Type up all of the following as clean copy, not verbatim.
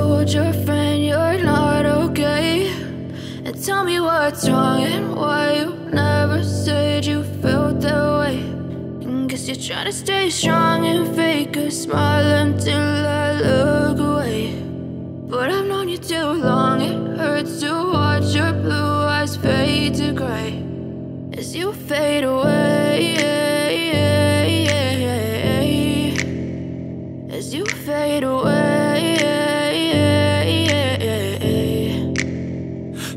told your friend you're not okay, and tell me what's wrong and why you never said you felt that way. And guess you're trying to stay strong and fake a smile until I look away. But I've known you too long, it hurts to watch your blue eyes fade to gray as you fade away, as you fade away.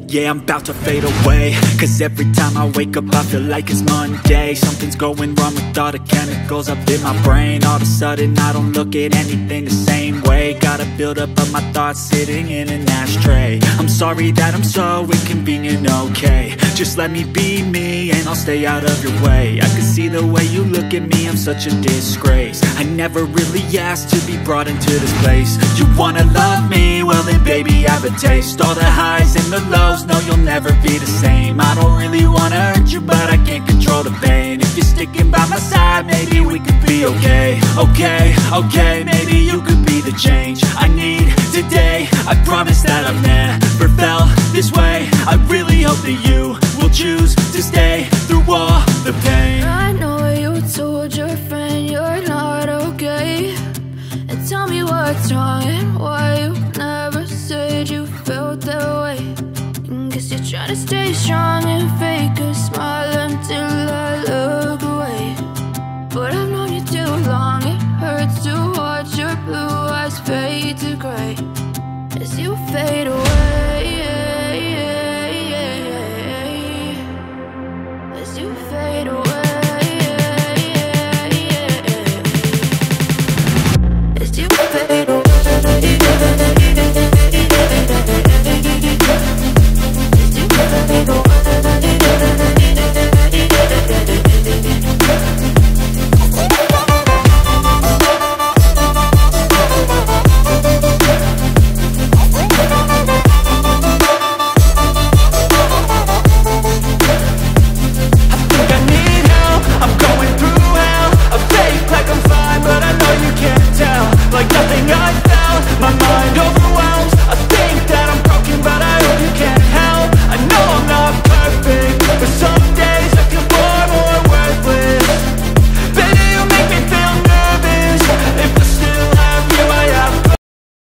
Yeah, I'm about to fade away, cause every time I wake up I feel like it's Monday. Something's going wrong with all the chemicals up in my brain. All of a sudden I don't look at anything the same way. Gotta build up of my thoughts sitting in an ashtray. I'm sorry that I'm so inconvenient, okay. Just let me be me and I'll stay out of your way. I can see the way you look at me, I'm such a disgrace. I never really asked to be brought into this place. You wanna love me? Well then baby I have a taste. All the highs and the lows, no you'll never be the same. I don't really wanna hurt you but I can't control the pain. If you're sticking by my side, maybe we could be okay. Okay, maybe you could be the change I need today. I promise that I've never felt this way. I really hope that you will choose to stay through all the pain. I know you told your friend you're not okay, and tell me what's wrong and why you never said you felt that way. And guess you're trying to stay strong and fake a smile until I look away. But I've known you too long, it hurts to watch your blue eyes fade to gray as you fade away.